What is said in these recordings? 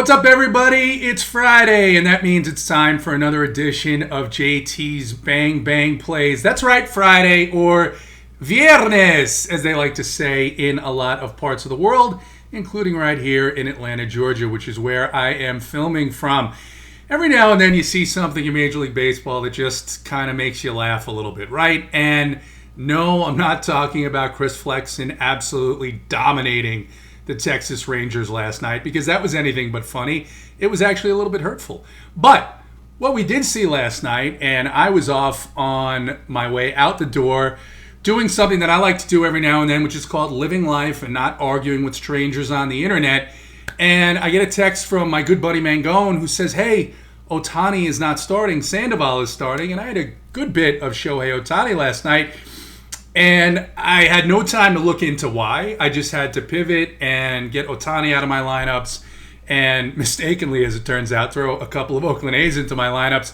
What's up, everybody? It's Friday, and that means it's time for another edition of JT's Bang Bang Plays. That's right, Friday, or Viernes, as they like to say in a lot of parts of the world, including right here in Atlanta, Georgia, which is where I am filming from. Every now and then you see something in Major League Baseball that just kind of makes you laugh a little bit, right? And no, I'm not talking about Chris Flexen absolutely dominating the Texas Rangers last night, because that was anything but funny. It was actually a little bit hurtful. But what we did see last night, and I was off on my way out the door doing something that I like to do every now and then, which is called living life and not arguing with strangers on the internet. And I get a text from my good buddy Mangone who says, hey, Ohtani is not starting, Sandoval is starting. And I had a good bit of Shohei Ohtani last night, and I had no time to look into why. I just had to pivot and get Ohtani out of my lineups and mistakenly, as it turns out, throw a couple of Oakland A's into my lineups.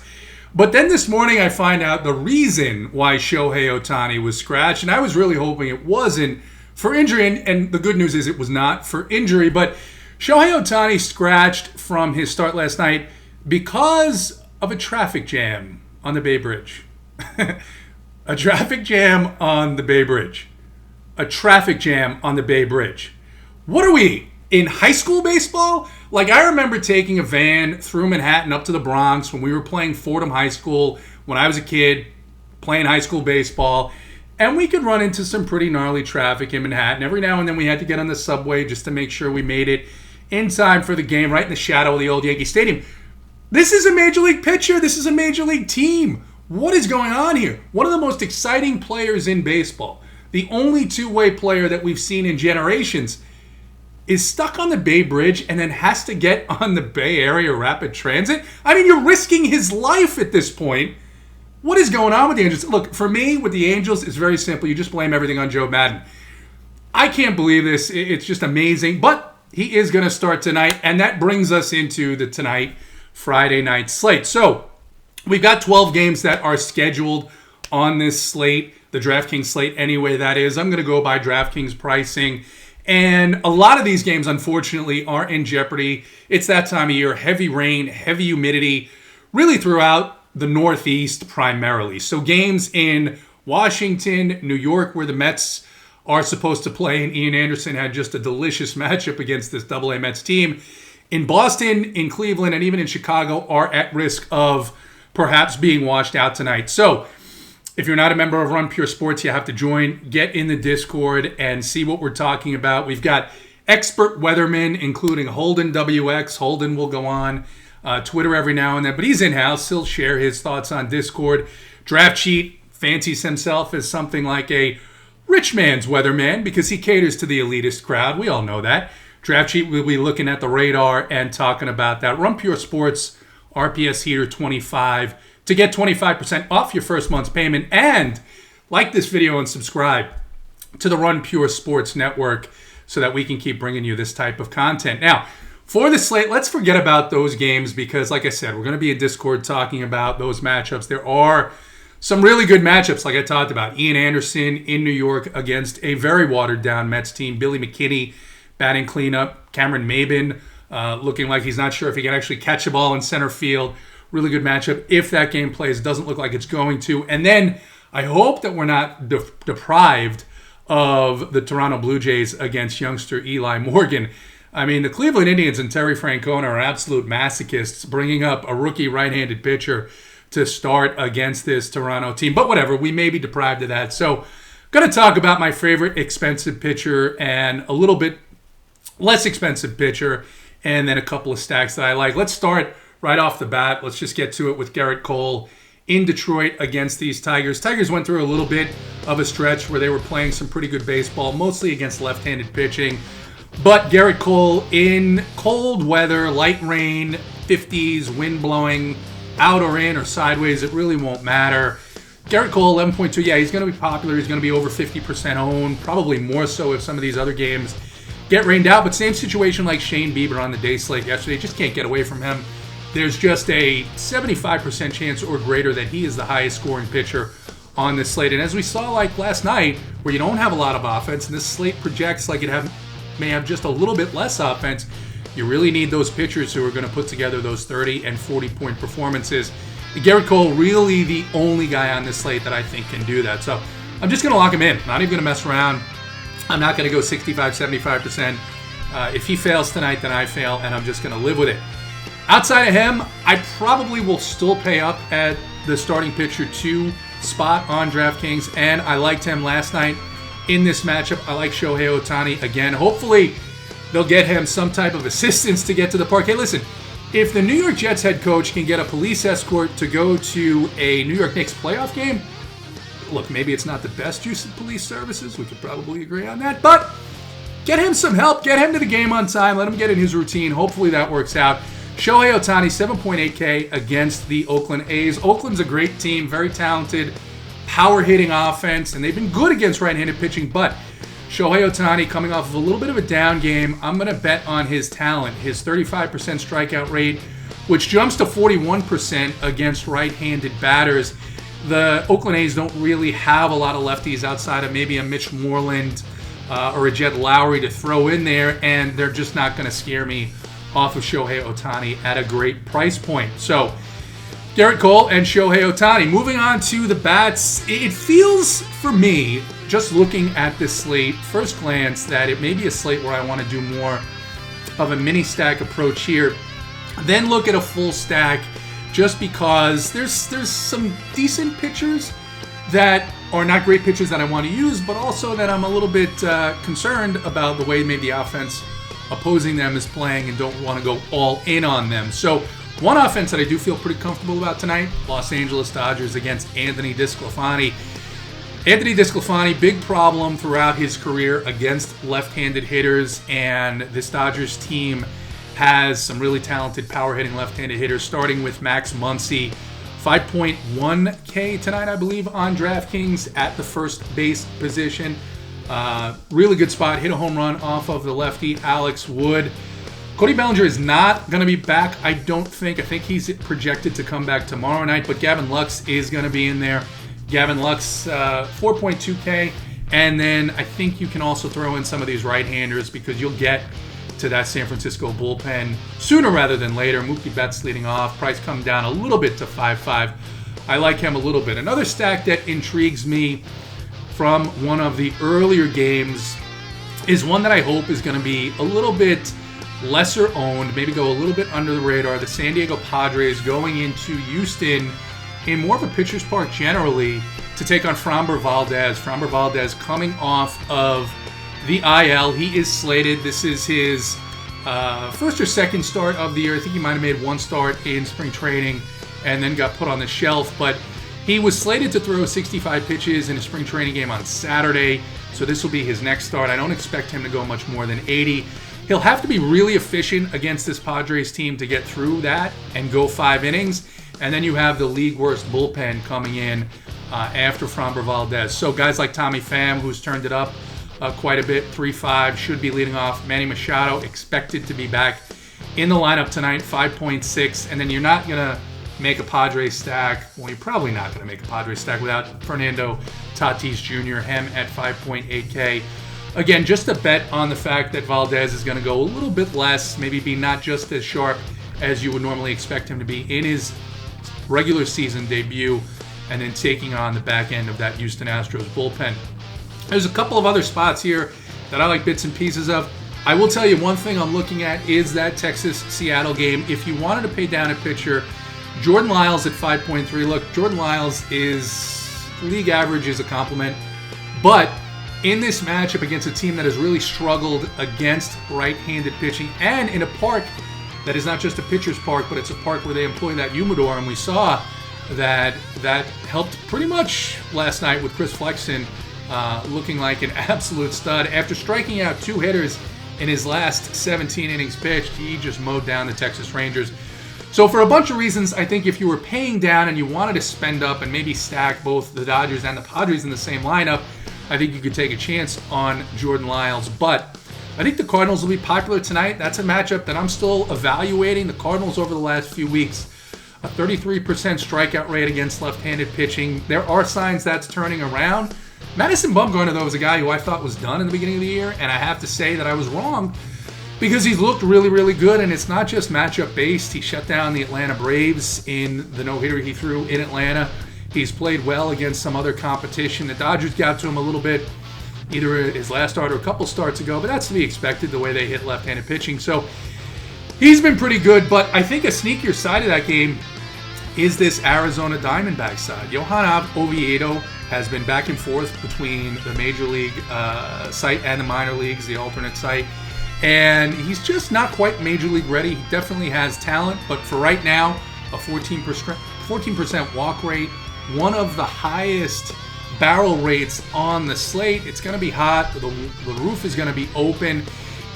But then this morning I find out the reason why Shohei Ohtani was scratched, and I was really hoping it wasn't for injury, and the good news is it was not for injury. But Shohei Ohtani scratched from his start last night because of a traffic jam on the Bay Bridge. A traffic jam on the Bay Bridge. A traffic jam on the Bay Bridge. What are we, in high school baseball? Like, I remember taking a van through Manhattan up to the Bronx when we were playing Fordham High School when I was a kid, playing high school baseball, and we could run into some pretty gnarly traffic in Manhattan. Every now and then we had to get on the subway just to make sure we made it in time for the game, right in the shadow of the old Yankee Stadium. This is a Major League pitcher. This is a Major League team. What is going on here? One of the most exciting players in baseball, the only two-way player that we've seen in generations, is stuck on the Bay Bridge and then has to get on the Bay Area Rapid Transit? I mean, you're risking his life at this point. What is going on with the Angels? Look, for me, with the Angels, it's very simple. You just blame everything on Joe Madden. I can't believe this. It's just amazing. But he is going to start tonight, and that brings us into the tonight, Friday night slate. So we've got 12 games that are scheduled on this slate, the Draftkings slate anyway, that is. I'm going to go by Draftkings pricing. And a lot of these games, unfortunately, are in jeopardy. It's that time of year, heavy rain, heavy humidity, really throughout the Northeast primarily. So games in Washington, New York, where the Mets are supposed to play, and Ian Anderson had just a delicious matchup against this AA Mets team. In Boston, in Cleveland, and even in Chicago are at risk of perhaps being washed out tonight. So if you're not a member of Run Pure Sports, you have to join. Get in the Discord and see what we're talking about. We've got expert weathermen, including Holden WX. Holden will go on Twitter every now and then, but he's in-house. He'll share his thoughts on Discord. Draft Sheet fancies himself as something like a rich man's weatherman because he caters to the elitist crowd. We all know that. Draft Sheet will be looking at the radar and talking about that. Run Pure Sports RPS Heater 25 to get 25% off your first month's payment, and like this video and subscribe to the Run Pure Sports Network so that we can keep bringing you this type of content. Now, for the slate, let's forget about those games because, like I said, we're going to be in Discord talking about those matchups. There are some really good matchups, like I talked about. Ian Anderson in New York against a very watered-down Mets team. Billy McKinney batting cleanup. Cameron Maybin looking like he's not sure if he can actually catch a ball in center field. Really good matchup if that game plays. It doesn't look like it's going to. And then I hope that we're not deprived of the Toronto Blue Jays against youngster Eli Morgan. I mean, the Cleveland Indians and Terry Francona are absolute masochists, bringing up a rookie right-handed pitcher to start against this Toronto team. But whatever, we may be deprived of that. So going to talk about my favorite expensive pitcher and a little bit less expensive pitcher, and then a couple of stacks that I like. Let's start right off the bat. Let's just get to it with Garett Cole in Detroit against these Tigers. Tigers went through a little bit of a stretch where they were playing some pretty good baseball, mostly against left-handed pitching. But Garett Cole in cold weather, light rain, 50s, wind blowing, out or in or sideways, it really won't matter. Garett Cole, 11.2, yeah, he's going to be popular. He's going to be over 50% owned, probably more so if some of these other games get rained out. But same situation like Shane Bieber on the day slate yesterday. Just can't get away from him. There's just a 75% chance or greater that he is the highest scoring pitcher on this slate. And as we saw like last night, where you don't have a lot of offense, and this slate projects like it may have just a little bit less offense, You really need those pitchers who are going to put together those 30 and 40-point performances. Garett Cole, really the only guy on this slate that I think can do that. So I'm just going to lock him in. Not even going to mess around. I'm not going to go 65, 75%. If he fails tonight, then I fail, and I'm just going to live with it. Outside of him, I probably will still pay up at the starting pitcher 2 spot on DraftKings, and I liked him last night in this matchup. I like Shohei Ohtani again. Hopefully, they'll get him some type of assistance to get to the park. Hey, listen, if the New York Jets head coach can get a police escort to go to a New York Knicks playoff game, look, maybe it's not the best use of police services. We could probably agree on that, but get him some help. Get him to the game on time. Let him get in his routine. Hopefully that works out. Shohei Ohtani, 7.8K against the Oakland A's. Oakland's a great team, very talented, power-hitting offense, and they've been good against right-handed pitching, but Shohei Ohtani coming off of a little bit of a down game. I'm going to bet on his talent, his 35% strikeout rate, which jumps to 41% against right-handed batters. The Oakland A's don't really have a lot of lefties outside of maybe a Mitch Moreland or a Jed Lowry to throw in there, and they're just not going to scare me off of Shohei Ohtani at a great price point. So, Garett Cole and Shohei Ohtani. Moving on to the bats, it feels for me, just looking at this slate, first glance, that it may be a slate where I want to do more of a mini stack approach here. Then look at a full stack, just because there's some decent pitchers that are not great pitchers that I want to use, but also that I'm a little bit concerned about the way maybe the offense opposing them is playing and don't want to go all in on them. So one offense that I do feel pretty comfortable about tonight, Los Angeles Dodgers against Anthony DeSclafani. Anthony DeSclafani, big problem throughout his career against left-handed hitters, and this Dodgers team has some really talented power-hitting left-handed hitters, starting with Max Muncy. 5.1K tonight, I believe, on DraftKings at the first base position. Really good spot. Hit a home run off of the lefty, Alex Wood. Cody Bellinger is not going to be back, I don't think. I think he's projected to come back tomorrow night, but Gavin Lux is going to be in there. Gavin Lux, 4.2K. And then I think you can also throw in some of these right-handers because you'll get to that San Francisco bullpen sooner rather than later. Mookie Betts leading off. Price come down a little bit to 5.5. I like him a little bit. Another stack that intrigues me from one of the earlier games is one that I hope is going to be a little bit lesser owned, maybe go a little bit under the radar. The San Diego Padres going into Houston in more of a pitcher's park generally to take on Framber Valdez. Framber Valdez coming off of the IL. He is slated. This is his first or second start of the year. I think he might have made one start in spring training and then got put on the shelf, but he was slated to throw 65 pitches in a spring training game on Saturday, so this will be his next start. I don't expect him to go much more than 80. He'll have to be really efficient against this Padres team to get through that and go 5 innings, and then you have the league worst bullpen coming in after Framber Valdez. So guys like Tommy Pham, who's turned it up quite a bit, 3.5, should be leading off. Manny Machado expected to be back in the lineup tonight, 5.6, and then you're not going to make a Padres stack. Well, you're probably not going to make a Padres stack without Fernando Tatis Jr., him at 5.8K. Again, just a bet on the fact that Valdez is going to go a little bit less, maybe be not just as sharp as you would normally expect him to be in his regular season debut, and then taking on the back end of that Houston Astros bullpen. There's a couple of other spots here that I like bits and pieces of. I will tell you one thing I'm looking at is that Texas-Seattle game. If you wanted to pay down a pitcher, Jordan Lyles at 5.3. Look, Jordan Lyles is league average is a compliment, but in this matchup against a team that has really struggled against right-handed pitching and in a park that is not just a pitcher's park, but it's a park where they employ that humidor, and we saw that helped pretty much last night with Chris Flexen looking like an absolute stud. After striking out 2 hitters in his last 17 innings pitched, he just mowed down the Texas Rangers. So for a bunch of reasons, I think if you were paying down and you wanted to spend up and maybe stack both the Dodgers and the Padres in the same lineup, I think you could take a chance on Jordan Lyles. But I think the Cardinals will be popular tonight. That's a matchup that I'm still evaluating. The Cardinals over the last few weeks, a 33% strikeout rate against left-handed pitching. There are signs that's turning around. Madison Bumgarner, though, was a guy who I thought was done in the beginning of the year, and I have to say that I was wrong. because he's looked really, really good, and it's not just matchup based. He shut down the Atlanta Braves in the no-hitter he threw in Atlanta. He's played well against some other competition. The Dodgers got to him a little bit, either his last start or a couple starts ago, but that's to be expected the way they hit left-handed pitching. So he's been pretty good, but I think a sneakier side of that game is this Arizona Diamondbacks side. Johan Oviedo has been back and forth between the major league site and the minor leagues, the alternate site, and he's just not quite major league ready. He definitely has talent, but for right now, a 14% walk rate, one of the highest barrel rates on the slate. It's going to be hot. The roof is going to be open.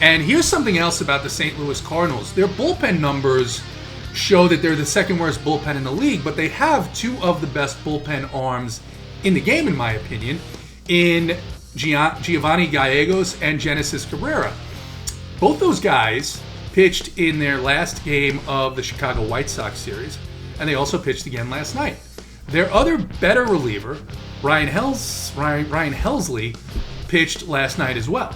And here's something else about the St. Louis Cardinals. Their bullpen numbers show that they're the second worst bullpen in the league, but they have two of the best bullpen arms in the game, in my opinion, in Giovanni Gallegos and Genesis Cabrera. Both those guys pitched in their last game of the Chicago White Sox series, and they also pitched again last night. Their other better reliever, Ryan Helsley, pitched last night as well.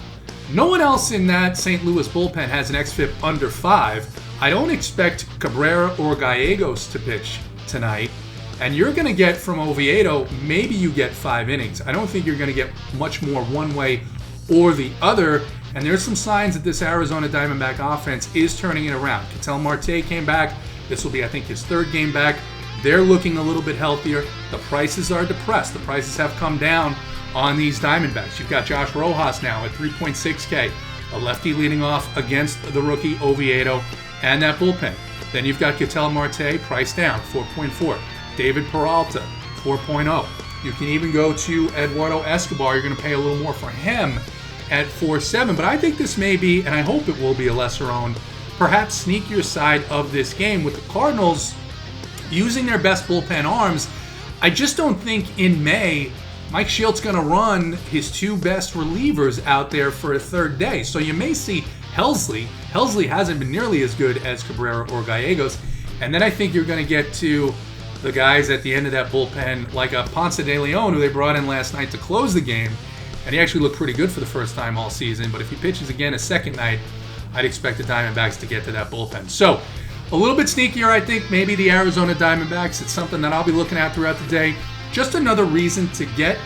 No one else in that St. Louis bullpen has an xFIP under 5. I don't expect Cabrera or Gallegos to pitch tonight, and you're going to get from Oviedo, maybe you get 5 innings. I don't think you're going to get much more one way or the other. And there's some signs that this Arizona Diamondback offense is turning it around. Ketel Marte came back. This will be, I think, his 3rd game back. They're looking a little bit healthier. The prices are depressed. The prices have come down on these Diamondbacks. You've got Josh Rojas now at 3.6K, a lefty leading off against the rookie Oviedo and that bullpen. Then you've got Ketel Marte, priced down, 4.4. David Peralta, 4.0. You can even go to Eduardo Escobar. You're going to pay a little more for him at 4.7, but I think this may be, and I hope it will be, a lesser-owned, perhaps sneakier side of this game with the Cardinals using their best bullpen arms. I just don't think in May Mike Shilt's going to run his 2 best relievers out there for a 3rd day. So you may see Helsley. Helsley hasn't been nearly as good as Cabrera or Gallegos. And then I think you're going to get to the guys at the end of that bullpen, like a Ponce de Leon, who they brought in last night to close the game. And he actually looked pretty good for the first time all season. But if he pitches again a second night, I'd expect the Diamondbacks to get to that bullpen. So a little bit sneakier, I think, maybe the Arizona Diamondbacks. It's something that I'll be looking at throughout the day. Just another reason to get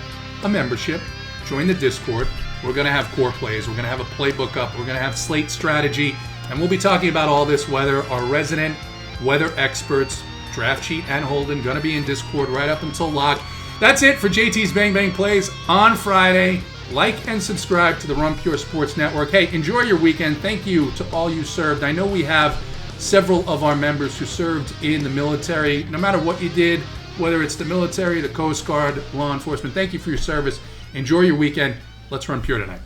a membership, join the Discord. We're going to have core plays. We're going to have a playbook up. We're going to have slate strategy. And we'll be talking about all this weather. Our resident weather experts, Draft Sheet and Holden, going to be in Discord right up until lock. That's it for JT's Bang Bang Plays on Friday. Like and subscribe to the Run Pure Sports Network. Hey, enjoy your weekend. Thank you to all you served. I know we have several of our members who served in the military. No matter what you did, whether it's the military, the Coast Guard, law enforcement, thank you for your service. Enjoy your weekend. Let's run pure tonight.